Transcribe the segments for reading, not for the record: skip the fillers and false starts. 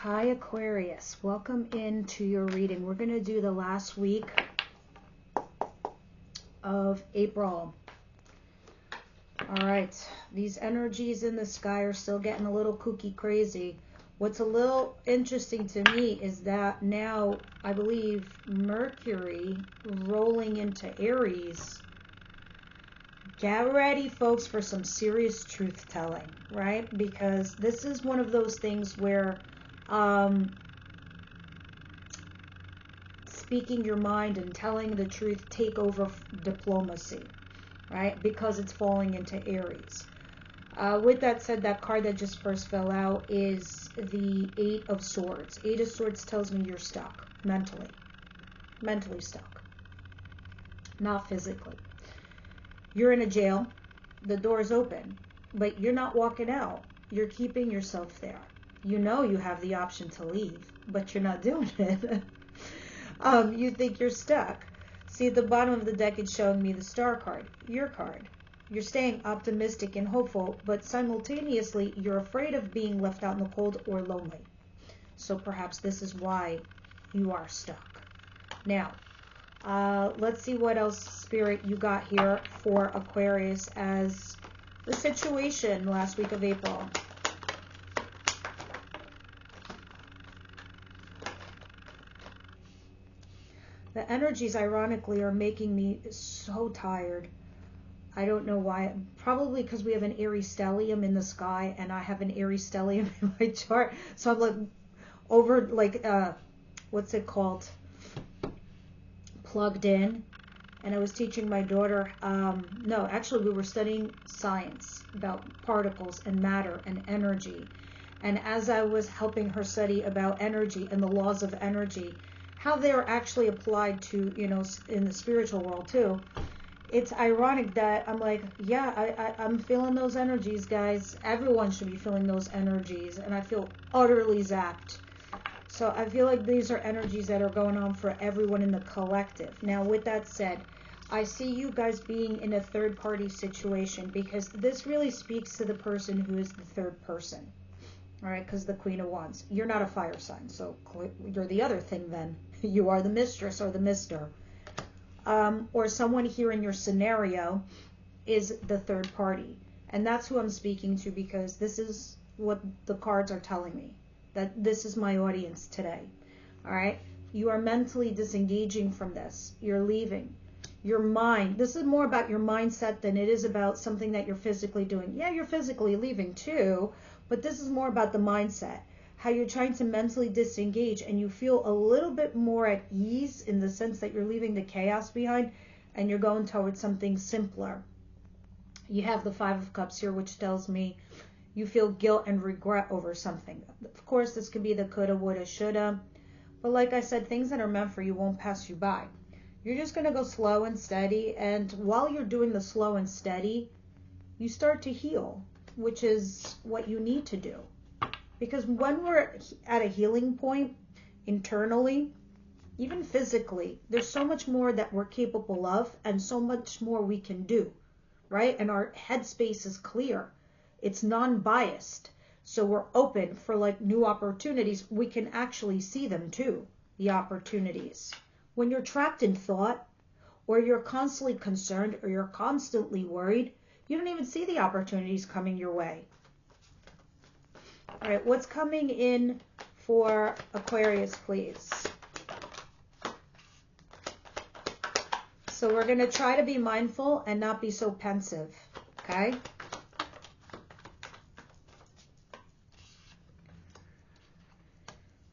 Hi Aquarius, welcome into your reading. We're going to do the last week of April. All right, these energies in the sky are still getting a little kooky crazy. What's a little interesting to me is that now I believe Mercury rolling into Aries. Get ready, folks, for some serious truth telling, right? Because this is one of those things where speaking your mind and telling the truth take over diplomacy, right? Because it's falling into Aries. With that said, that card that just first fell out is the Eight of Swords. Eight of Swords tells me you're stuck mentally. Mentally stuck. Not physically. You're in a jail. The door's open, but you're not walking out. You're keeping yourself there. You know you have the option to leave, but you're not doing it. You think you're stuck. See, at the bottom of the deck, it's showing me the Star card, your card. You're staying optimistic and hopeful, but simultaneously, you're afraid of being left out in the cold or lonely. So perhaps this is why you are stuck. Now, let's see what else, Spirit, you got here for Aquarius as the situation last week of April. The energies, ironically, are making me so tired. I don't know why. Probably because we have an Aries stellium in the sky, and I have an Aries stellium in my chart. So I'm like over, like, what's it called? Plugged in. And I was teaching my daughter, no, actually we were studying science about particles and matter and energy. And as I was helping her study about energy and the laws of energy, how they're actually applied to, you know, in the spiritual world too. It's ironic that I'm like, yeah, I'm feeling those energies, guys. Everyone should be feeling those energies. And I feel utterly zapped. So I feel like these are energies that are going on for everyone in the collective. Now, with that said, I see you guys being in a third party situation because this really speaks to the person who is the third person. All right, because the Queen of Wands. You're not a fire sign, so you're the other thing then. You are the mistress or the mister. Or someone here in your scenario is the third party. And that's who I'm speaking to because this is what the cards are telling me. That this is my audience today. All right? You are mentally disengaging from this. You're leaving. Your mind, this is more about your mindset than it is about something that you're physically doing. Yeah, you're physically leaving too, but this is more about the mindset. How you're trying to mentally disengage and you feel a little bit more at ease in the sense that you're leaving the chaos behind and you're going towards something simpler. You have the Five of Cups here, which tells me you feel guilt and regret over something. Of course, this could be the coulda, woulda, shoulda. But like I said, things that are meant for you won't pass you by. You're just going to go slow and steady. And while you're doing the slow and steady, you start to heal, which is what you need to do. Because when we're at a healing point internally, even physically, there's so much more that we're capable of and so much more we can do, right? And our headspace is clear. It's non-biased. So we're open for like new opportunities. We can actually see them too, the opportunities. When you're trapped in thought or you're constantly concerned or you're constantly worried, you don't even see the opportunities coming your way. All right, what's coming in for Aquarius, please? So we're going to try to be mindful and not be so pensive, okay?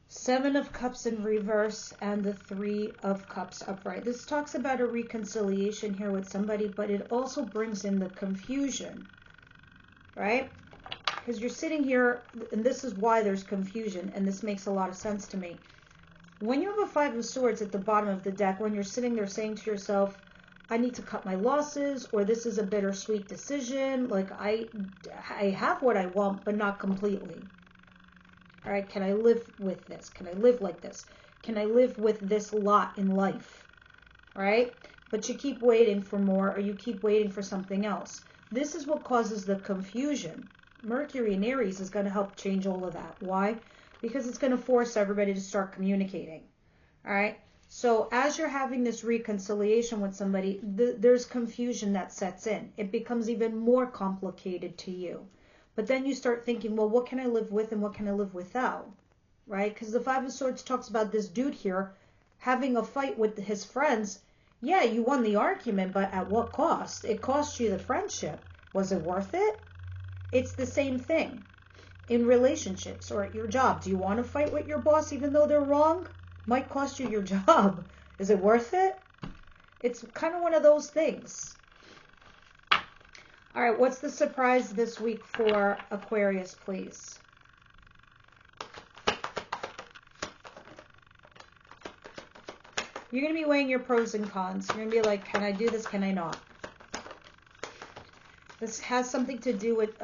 Seven of Cups in reverse and the Three of Cups upright. This talks about a reconciliation here with somebody, but it also brings in the confusion, right? Because you're sitting here, and this is why there's confusion, and this makes a lot of sense to me. When you have a Five of Swords at the bottom of the deck, when you're sitting there saying to yourself, I need to cut my losses, or this is a bittersweet decision, like I have what I want, but not completely. All right, can I live with this? Can I live like this? Can I live with this lot in life? All right? But you keep waiting for more, or you keep waiting for something else. This is what causes the confusion. Mercury in Aries is going to help change all of that. Why? because it's going to force everybody to start communicating. All right. So as you're having this reconciliation with somebody, there's confusion that sets in. It becomes even more complicated to you. But then you start thinking, well, what can I live with and what can I live without? Right? Because the Five of Swords talks about this dude here having a fight with his friends. Yeah, you won the argument, but at what cost? It cost you the friendship. Was it worth it? It's the same thing in relationships or at your job. Do you want to fight with your boss even though they're wrong? Might cost you your job. Is it worth it? It's kind of one of those things. All right, what's the surprise this week for Aquarius, please? You're going to be weighing your pros and cons. You're going to be like, can I do this? Can I not? This has something to do with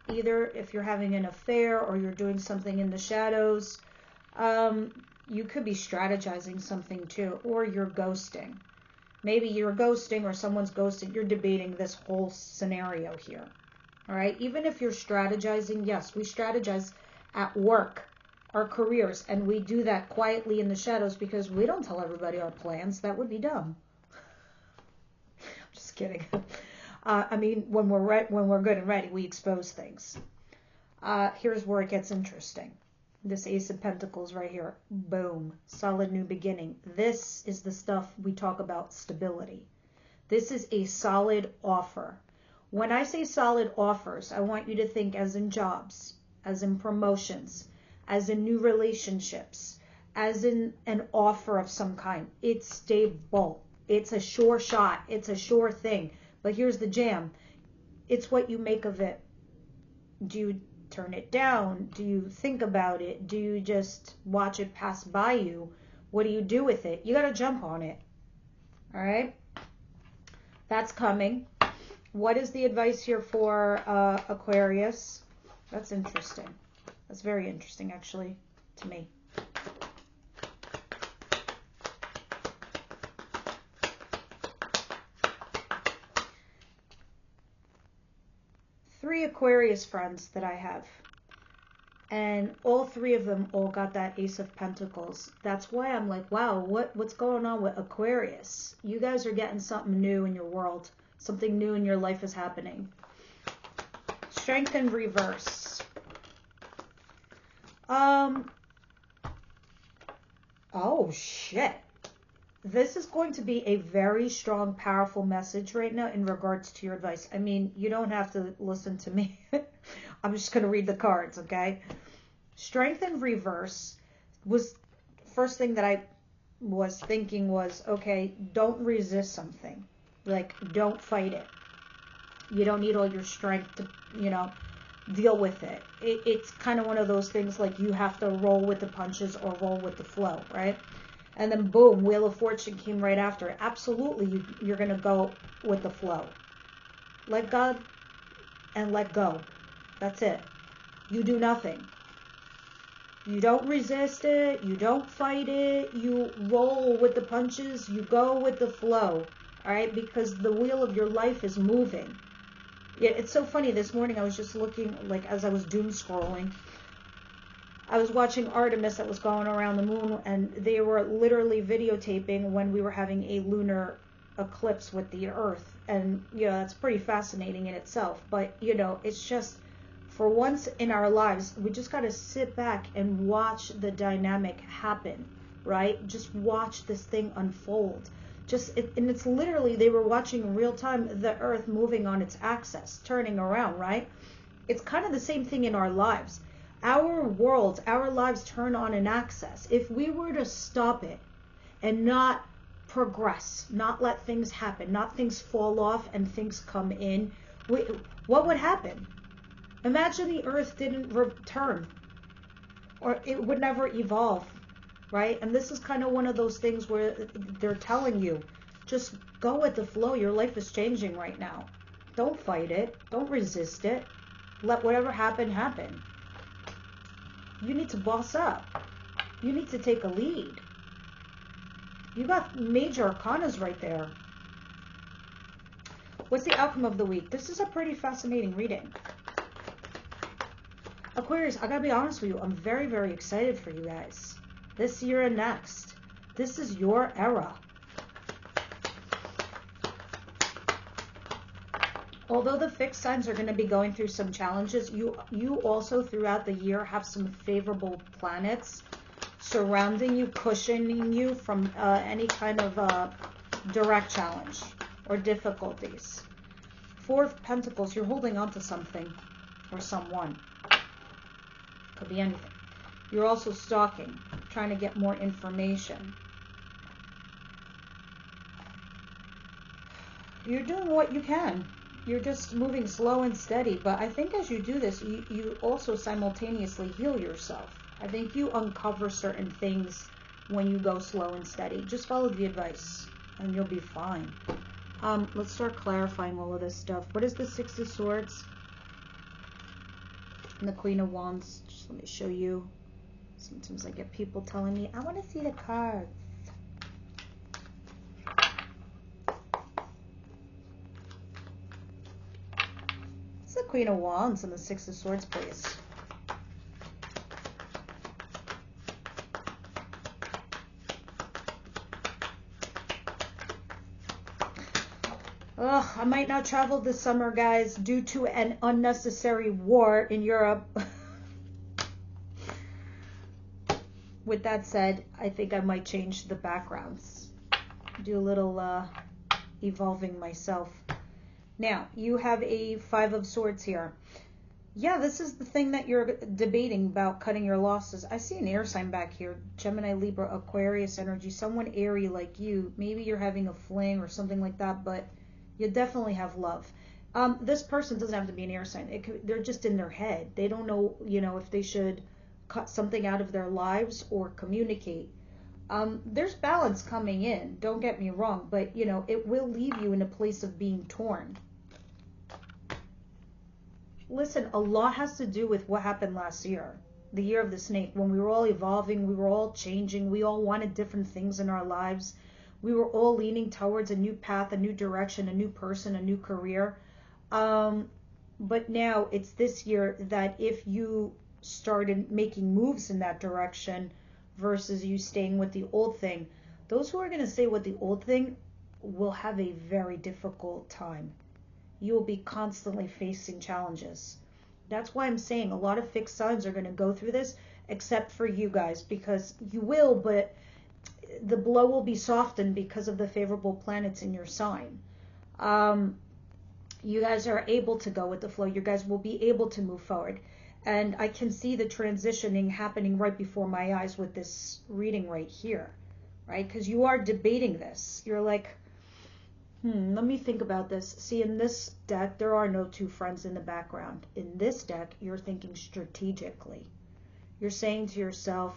either if you're having an affair or you're doing something in the shadows. You could be strategizing something too, or you're ghosting. Maybe you're ghosting or someone's ghosting. You're debating this whole scenario here. All right. Even if you're strategizing, yes, we strategize at work, our careers, and we do that quietly in the shadows because we don't tell everybody our plans. That would be dumb. Just kidding. I mean, when we're good and ready, we expose things. Here's where it gets interesting. This Ace of Pentacles right here. Boom. Solid new beginning. This is the stuff we talk about, stability. This is a solid offer. When I say solid offers, I want you to think as in jobs, as in promotions, as in new relationships, as in an offer of some kind. It's stable. It's a sure shot. It's a sure thing. But here's the jam. It's what you make of it. Do you turn it down? Do you think about it? Do you just watch it pass by you? What do you do with it? You got to jump on it. All right? That's coming. What is the advice here for Aquarius? That's interesting. That's very interesting, actually, to me. Three Aquarius friends that I have, and all three of them all got that Ace of Pentacles. That's why I'm like, wow, what's going on with Aquarius? You guys are getting something new in your world. Something new in your life is happening. Strength in reverse. Oh, shit. This is going to be a very strong, powerful message right now in regards to your advice. I mean, you don't have to listen to me. I'm just going to read the cards, okay? Strength in reverse was, first thing that I was thinking was, okay, don't resist something. Like, don't fight it. You don't need all your strength to, deal with it. It's kind of one of those things like you have to roll with the punches or roll with the flow, right? And then boom, Wheel of Fortune came right after it. Absolutely, you're going to go with the flow. Let God and let go. That's it. You do nothing. You don't resist it. You don't fight it. You roll with the punches. You go with the flow. All right? Because the wheel of your life is moving. Yeah, it's so funny. This morning I was just looking, like as I was doom scrolling, I was watching Artemis that was going around the moon, and they were literally videotaping when we were having a lunar eclipse with the Earth. And, that's pretty fascinating in itself. But, it's just, for once in our lives, we just got to sit back and watch the dynamic happen, right? Just watch this thing unfold. And it's literally, they were watching in real time the Earth moving on its axis, turning around, right? It's kind of the same thing in our lives. Our world, our lives turn on an axis. If we were to stop it and not progress, not let things happen, not things fall off and things come in, what would happen? Imagine the Earth didn't return, or it would never evolve, right? And this is kind of one of those things where they're telling you, just go with the flow. Your life is changing right now. Don't fight it. Don't resist it. Let whatever happen, happen. You need to boss up. You need to take a lead. You got major arcanas right there. What's the outcome of the week? This is a pretty fascinating reading. Aquarius, I gotta be honest with you. I'm very, very excited for you guys. This year and next. This is your era. Although the fixed signs are going to be going through some challenges, you also throughout the year have some favorable planets surrounding you, cushioning you from any kind of direct challenge or difficulties. Four of Pentacles, you're holding on to something or someone. Could be anything. You're also stalking, trying to get more information. You're doing what you can. You're just moving slow and steady. But I think as you do this, you also simultaneously heal yourself. I think you uncover certain things when you go slow and steady. Just follow the advice and you'll be fine. Let's start clarifying all of this stuff. What is the Six of Swords? And the Queen of Wands. Just let me show you. Sometimes I get people telling me, I want to see the cards. It's the Queen of Wands and the Six of Swords, please. Ugh, I might not travel this summer, guys, due to an unnecessary war in Europe. With that said, I think I might change the backgrounds. Do a little evolving myself. Now, you have a Five of Swords here. Yeah, this is the thing that you're debating about, cutting your losses. I see an air sign back here. Gemini, Libra, Aquarius energy. Someone airy like you. Maybe you're having a fling or something like that, but you definitely have love. This person doesn't have to be an air sign. They're just in their head. They don't know, if they should cut something out of their lives or communicate. There's balance coming in. Don't get me wrong, but, it will leave you in a place of being torn. Listen, a lot has to do with what happened last year, the year of the snake, when we were all evolving, we were all changing, we all wanted different things in our lives. We were all leaning towards a new path, a new direction, a new person, a new career. But now it's this year that if you started making moves in that direction versus you staying with the old thing, those who are going to stay with the old thing will have a very difficult time. You will be constantly facing challenges. That's why I'm saying a lot of fixed signs are going to go through this, except for you guys, because you will, but the blow will be softened because of the favorable planets in your sign. You guys are able to go with the flow. You guys will be able to move forward. And I can see the transitioning happening right before my eyes with this reading right here, right? Because you are debating this. You're like, let me think about this. See, in this deck, there are no two friends in the background. In this deck, you're thinking strategically. You're saying to yourself,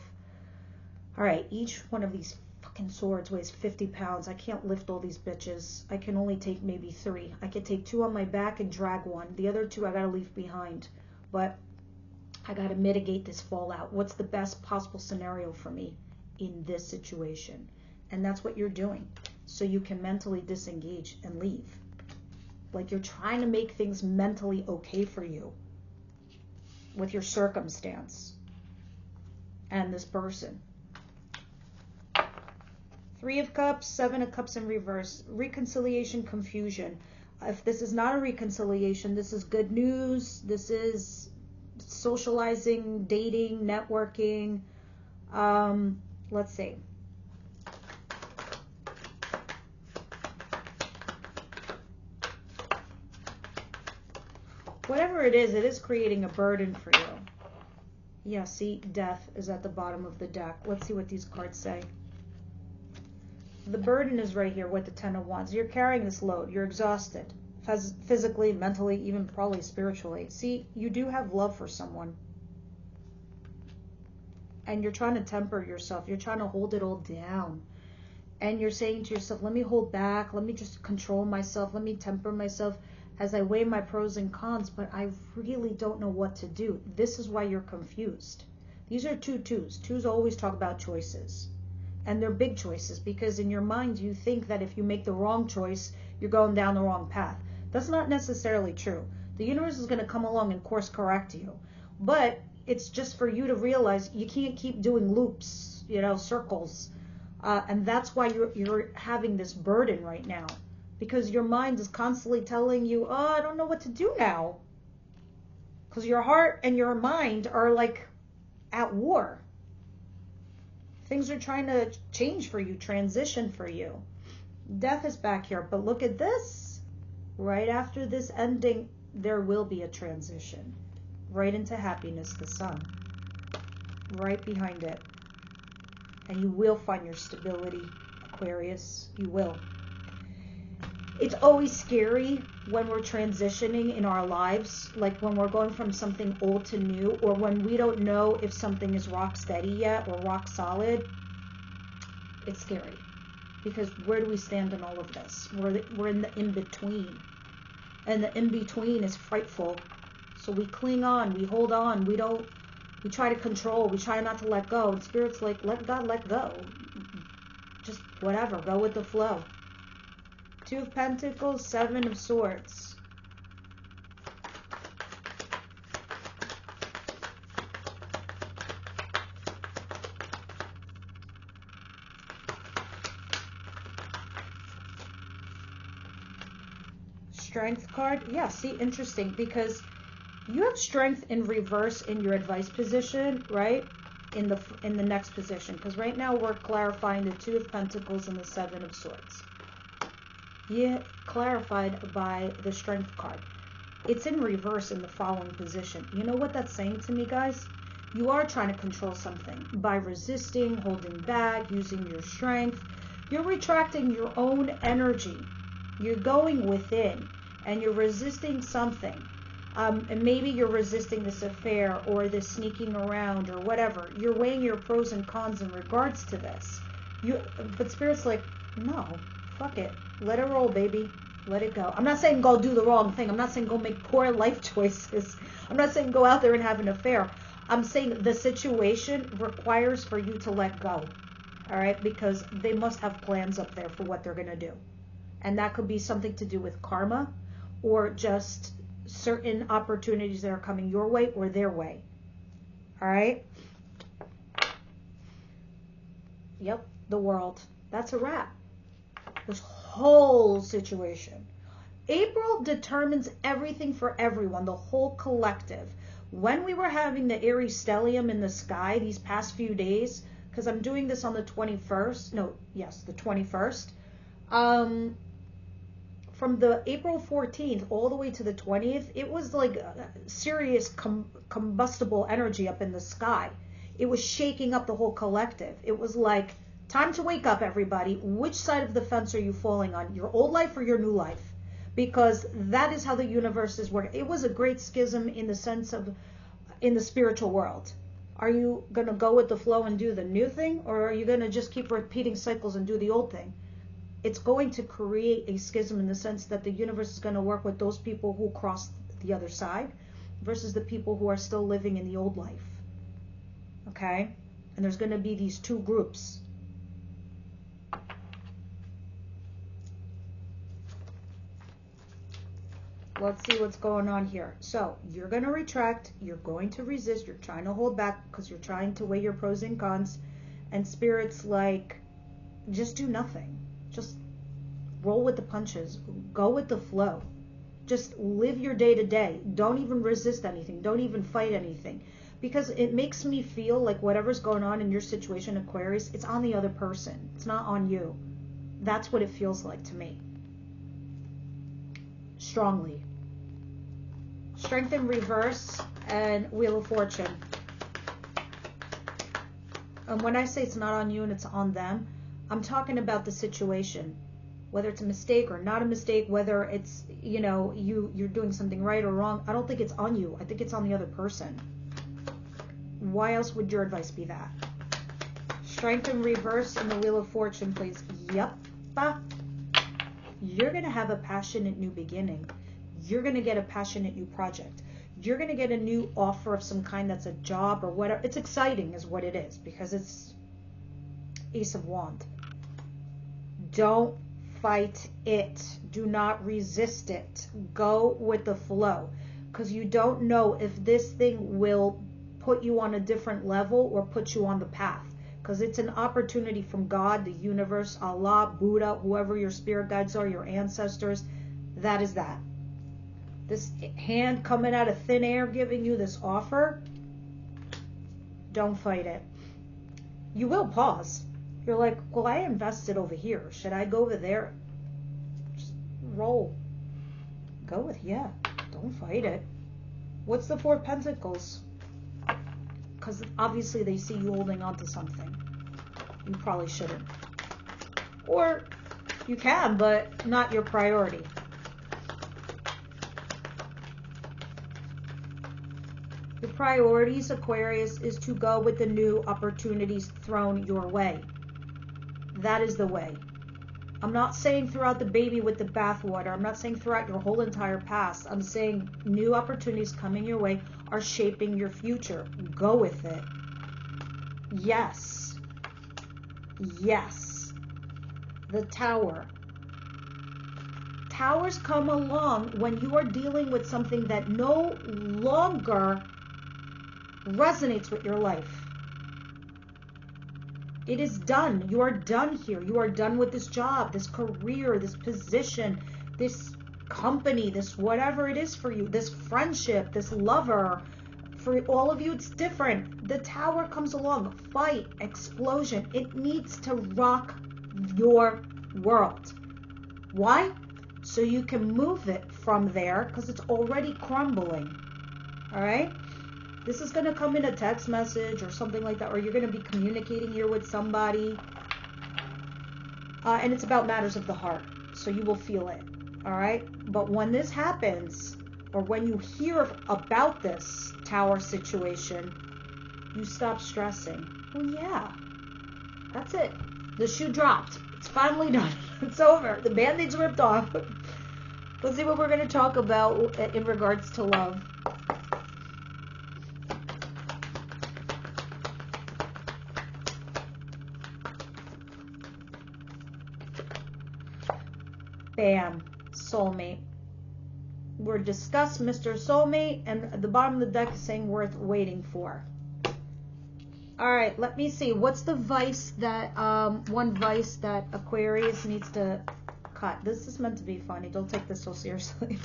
all right, each one of these fucking swords weighs 50 pounds. I can't lift all these bitches. I can only take maybe 3. I could take 2 on my back and drag 1. The other 2 I gotta leave behind. But I gotta mitigate this fallout. What's the best possible scenario for me in this situation? And that's what you're doing. So you can mentally disengage and leave. Like you're trying to make things mentally okay for you with your circumstance and this person. 3 of Cups, 7 of Cups in reverse. Reconciliation, confusion. If this is not a reconciliation, this is good news. This is socializing, dating, networking. Let's see. Whatever it is creating a burden for you. Yeah, see, death is at the bottom of the deck. Let's see what these cards say. The burden is right here with the 10 of Wands. You're carrying this load. You're exhausted. Physically, mentally, even probably spiritually. See, you do have love for someone. And you're trying to temper yourself. You're trying to hold it all down. And you're saying to yourself, let me hold back. Let me just control myself. Let me temper myself as I weigh my pros and cons. But I really don't know what to do. This is why you're confused. These are 2 twos. Twos always talk about choices. And they're big choices because in your mind you think that if you make the wrong choice, you're going down the wrong path. That's not necessarily true. The universe is going to come along and course correct you. But it's just for you to realize you can't keep doing loops, circles. And that's why you're having this burden right now, because your mind is constantly telling you, oh, I don't know what to do now. Because your heart and your mind are like at war. Things are trying to change for you, transition for you. Death is back here, but look at this. Right after this ending, there will be a transition. Right into happiness, the sun. Right behind it. And you will find your stability, Aquarius. You will. It's always scary when we're transitioning in our lives, like when we're going from something old to new, or when we don't know if something is rock steady yet or rock solid. It's scary, because where do we stand in all of this? We're in the in-between, and the in-between is frightful. So we cling on, we hold on, we try to control, we try not to let go. And Spirit's like, let God let go. Just whatever, go with the flow. 2 of Pentacles, 7 of Swords. Strength card. Yeah, see, interesting, because you have strength in reverse in your advice position, right? In the next position, because right now we're clarifying the 2 of Pentacles and the 7 of Swords. Yeah, clarified by the Strength card. It's in reverse in the following position. You know what that's saying to me, guys? You are trying to control something by resisting, holding back, using your strength. You're retracting your own energy. You're going within, and you're resisting something. And maybe you're resisting this affair or this sneaking around or whatever. You're weighing your pros and cons in regards to this. But Spirit's like, no, fuck it. Let it roll, baby. Let it go. I'm not saying go do the wrong thing. I'm not saying go make poor life choices. I'm not saying go out there and have an affair. I'm saying the situation requires for you to let go. All right? Because they must have plans up there for what they're going to do. And that could be something to do with karma, or just certain opportunities that are coming your way or their way. All right? Yep, the World. That's a wrap. This whole situation. April determines everything for everyone, the whole collective. When we were having the Aries stellium in the sky these past few days, because I'm doing this on the 21st. No, yes, the 21st. From the April 14th all the way to the 20th, it was like a serious combustible energy up in the sky. It was shaking up the whole collective. It was like, time to wake up, everybody. Which side of the fence are you falling on? Your old life or your new life? Because that is how the universe is working. It was a great schism in the sense of, in the spiritual world. Are you going to go with the flow and do the new thing? Or are you going to just keep repeating cycles and do the old thing? It's going to create a schism in the sense that the universe is going to work with those people who cross the other side versus the people who are still living in the old life. Okay? And there's going to be these two groups. Let's see what's going on here. So you're going to retract. You're going to resist. You're trying to hold back because you're trying to weigh your pros and cons. And Spirit's like, just do nothing. Just roll with the punches. Go with the flow. Just live your day to day. Don't even resist anything. Don't even fight anything. Because it makes me feel like whatever's going on in your situation, Aquarius, it's on the other person. It's not on you. That's what it feels like to me. Strongly. Strength in reverse and Wheel of Fortune. And when I say it's not on you and it's on them, I'm talking about the situation. Whether it's a mistake or not a mistake, whether it's, you're doing something right or wrong. I don't think it's on you. I think it's on the other person. Why else would your advice be that? Strength in reverse and the Wheel of Fortune, please. Yep. You're going to have a passionate new beginning. You're going to get a passionate new project. You're going to get a new offer of some kind that's a job or whatever. It's exciting is what it is because it's Ace of Wands. Don't fight it. Do not resist it. Go with the flow. because you don't know if this thing will put you on a different level or put you on the path. Because it's an opportunity from God, the universe, Allah, Buddha, whoever your spirit guides are, your ancestors. That is that. This hand coming out of thin air giving you this offer, don't fight it. You will pause. You're like, well, I invested over here. Should I go over there? Just roll. Go with, yeah. Don't fight it. What's the Four of Pentacles? Because obviously they see you holding on to something. You probably shouldn't. Or you can, but not your priority. Your priorities, Aquarius, is to go with the new opportunities thrown your way. That is the way. I'm not saying throughout the baby with the bathwater. I'm not saying throughout your whole entire past. I'm saying new opportunities coming your way are shaping your future. Go with it. Yes. Yes. The Tower. Towers come along when you are dealing with something that no longer resonates with your life. It is done. You are done here. You are done with this job, this career, this position, this company, this whatever it is for you, this friendship, this lover. For all of you, it's different. The Tower comes along. Fight, explosion. It needs to rock your world. Why? So you can move it from there because it's already crumbling. All right? This is going to come in a text message or something like that, or you're going to be communicating here with somebody. And it's about matters of the heart. So you will feel it. All right? But when this happens, or when you hear about this Tower situation, you stop stressing. Well, yeah. That's it. The shoe dropped. It's finally done. It's over. The band-aid's ripped off. Let's see what we're going to talk about in regards to love. Bam. Soulmate. We're discussed Mr. Soulmate, and at the bottom of the deck is saying worth waiting for. Alright, let me see. What's the vice that, one vice that Aquarius needs to cut? This is meant to be funny. Don't take this so seriously.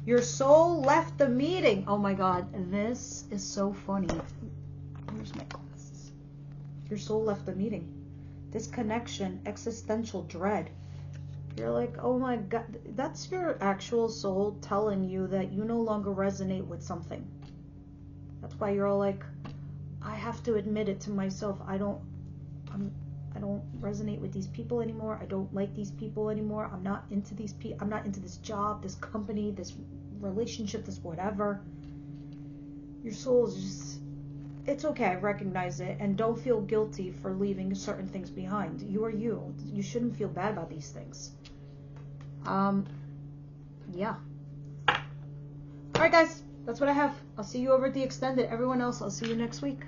Your soul left the meeting. Oh my God, this is so funny. Where's my glasses? Your soul left the meeting. Disconnection, existential dread. You're like, oh my God, that's your actual soul telling you that you no longer resonate with something. That's why you're all like, I have to admit it to myself. I don't resonate with these people anymore. I don't like these people anymore. I'm not into these people. I'm not into this job, this company, this relationship, this whatever. Your soul is just, it's okay. I recognize it, and don't feel guilty for leaving certain things behind. You are you. You shouldn't feel bad about these things. Yeah. All right, guys. That's what I have. I'll see you over at the extended. Everyone else, I'll see you next week.